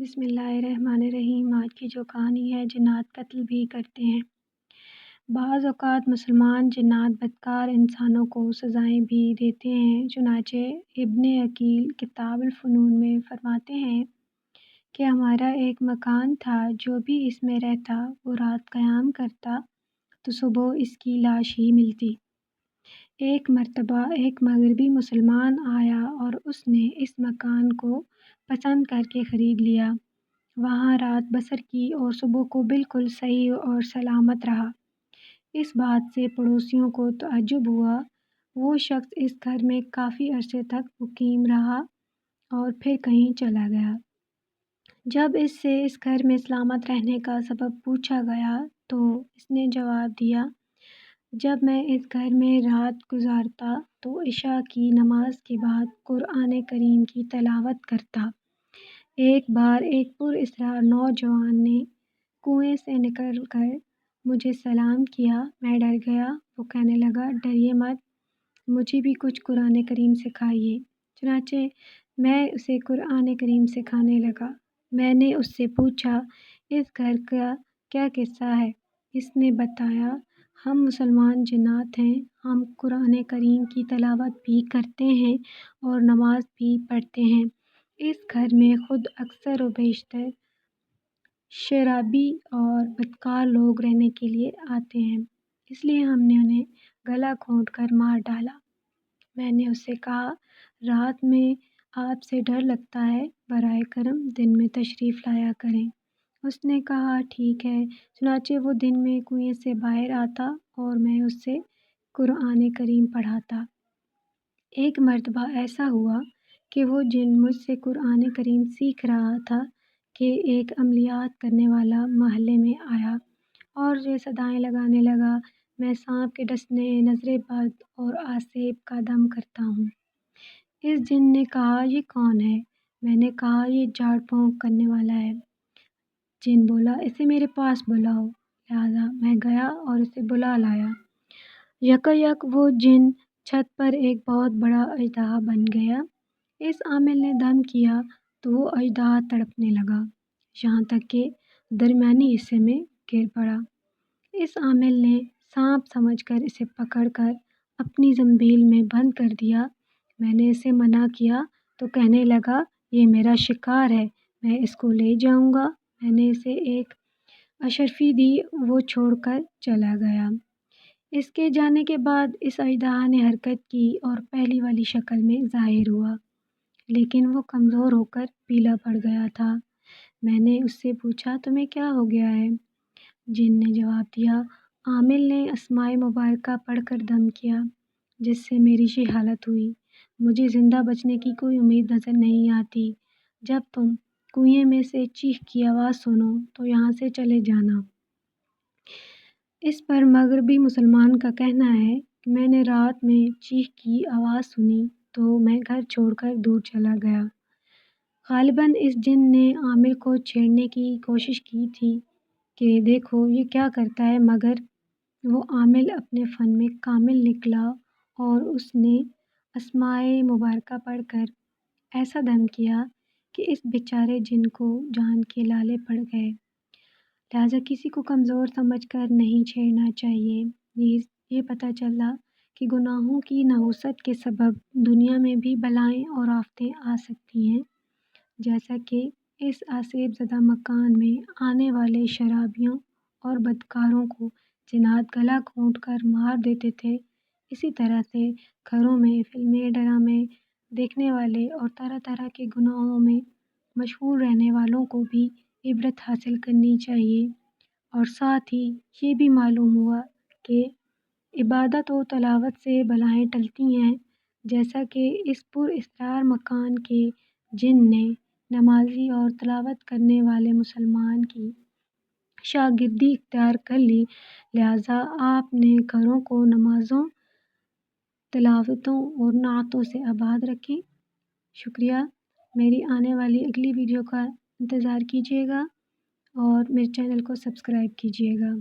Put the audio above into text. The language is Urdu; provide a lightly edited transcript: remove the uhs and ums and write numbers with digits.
بسم اللہ الرحمن الرحیم۔ آج کی جو کہانی ہے، جنات قتل بھی کرتے ہیں۔ بعض اوقات مسلمان جنات بدکار انسانوں کو سزائیں بھی دیتے ہیں۔ چنانچہ ابن عقیل کتاب الفنون میں فرماتے ہیں کہ ہمارا ایک مکان تھا، جو بھی اس میں رہتا وہ رات قیام کرتا تو صبح اس کی لاش ہی ملتی۔ ایک مرتبہ ایک مغربی مسلمان آیا اور اس نے اس مکان کو پسند کر کے خرید لیا، وہاں رات بسر کی اور صبح کو بالکل صحیح اور سلامت رہا۔ اس بات سے پڑوسیوں کو تعجب ہوا۔ وہ شخص اس گھر میں کافی عرصے تک مقیم رہا اور پھر کہیں چلا گیا۔ جب اس سے اس گھر میں سلامت رہنے کا سبب پوچھا گیا تو اس نے جواب دیا، جب میں اس گھر میں رات گزارتا تو عشاء کی نماز کے بعد قرآن کریم کی تلاوت کرتا۔ ایک بار ایک پراسرار نوجوان نے کنویں سے نکل کر مجھے سلام کیا۔ میں ڈر گیا۔ وہ کہنے لگا، ڈریے مت، مجھے بھی کچھ قرآن کریم سکھائیے۔ چنانچہ میں اسے قرآن کریم سکھانے لگا۔ میں نے اس سے پوچھا، اس گھر کا کیا قصہ ہے؟ اس نے بتایا، ہم مسلمان جنات ہیں، ہم قرآن کریم کی تلاوت بھی کرتے ہیں اور نماز بھی پڑھتے ہیں۔ اس گھر میں خود اکثر و بیشتر شرابی اور بدکار لوگ رہنے کے لیے آتے ہیں، اس لیے ہم نے انہیں گلا گھونٹ کر مار ڈالا۔ میں نے اس سے کہا، رات میں آپ سے ڈر لگتا ہے، برائے کرم دن میں تشریف لایا کریں۔ اس نے کہا، ٹھیک ہے۔ چنانچہ وہ دن میں کنویں سے باہر آتا اور میں اس سے قرآن کریم پڑھاتا۔ ایک مرتبہ ایسا ہوا کہ وہ جن مجھ سے قرآن کریم سیکھ رہا تھا کہ ایک عملیات کرنے والا محلے میں آیا اور یہ صدائیں لگانے لگا، میں سانپ کے ڈسنے، نظر بد اور آسیب کا دم کرتا ہوں۔ اس جن نے کہا، یہ کون ہے؟ میں نے کہا، یہ جھاڑ پھونک کرنے والا ہے۔ جن بولا، اسے میرے پاس بلاؤ۔ لہٰذا میں گیا اور اسے بلا لایا۔ یکایک وہ جن چھت پر ایک بہت بڑا اژدہا بن گیا۔ اس عامل نے دم کیا تو وہ اژدہا تڑپنے لگا، یہاں تک کہ درمیانی حصے میں گر پڑا۔ اس عامل نے سانپ سمجھ کر اسے پکڑ کر اپنی زنبیل میں بند کر دیا۔ میں نے اسے منع کیا تو کہنے لگا، یہ میرا شکار ہے، میں اس کو لے جاؤں گا۔ میں نے اسے ایک اشرفی دی، وہ چھوڑ کر چلا گیا۔ اس کے جانے کے بعد اس اژدہا نے حرکت کی اور پہلی والی شکل میں ظاہر ہوا، لیکن وہ کمزور ہو کر پیلا پڑ گیا تھا۔ میں نے اس سے پوچھا، تمہیں کیا ہو گیا ہے؟ جن نے جواب دیا، عامل نے اسمائے مبارکہ پڑھ کر دم کیا، جس سے میری یہ حالت ہوئی۔ مجھے زندہ بچنے کی کوئی امید نظر نہیں آتی۔ جب تم کنویں میں سے چیخ کی آواز سنو تو یہاں سے چلے جانا۔ اس پر مغربی مسلمان کا کہنا ہے کہ میں نے رات میں چیخ کی آواز سنی تو میں گھر چھوڑ کر دور چلا گیا۔ غالباً اس جن نے عامل کو چھیڑنے کی کوشش کی تھی کہ دیکھو یہ کیا کرتا ہے، مگر وہ عامل اپنے فن میں کامل نکلا اور اس نے اسمائے مبارکہ پڑھ کر ایسا دم کیا کہ اس بیچارے جن کو جان کے لالے پڑ گئے۔ لہٰذا کسی کو کمزور سمجھ کر نہیں چھیڑنا چاہیے۔ یہ پتہ چلا کہ گناہوں کی نحوست کے سبب دنیا میں بھی بلائیں اور آفتیں آ سکتی ہیں، جیسا کہ اس آسیب زدہ مکان میں آنے والے شرابیوں اور بدکاروں کو جنات گلا گھونٹ کر مار دیتے تھے۔ اسی طرح سے گھروں میں فلمیں، ڈرامے دیکھنے والے اور طرح طرح کے گناہوں میں مشغول رہنے والوں کو بھی عبرت حاصل کرنی چاہیے۔ اور ساتھ ہی یہ بھی معلوم ہوا کہ عبادت و تلاوت سے بلائیں ٹلتی ہیں، جیسا کہ اس پراسرار مکان کے جن نے نمازی اور تلاوت کرنے والے مسلمان کی شاگردی اختیار کر لی۔ لہٰذا آپ نے گھروں کو نمازوں، تلاوتوں اور نعتوں سے آباد رکھیں۔ شکریہ۔ میری آنے والی اگلی ویڈیو کا انتظار کیجیے گا اور میرے چینل کو سبسکرائب کیجیے گا۔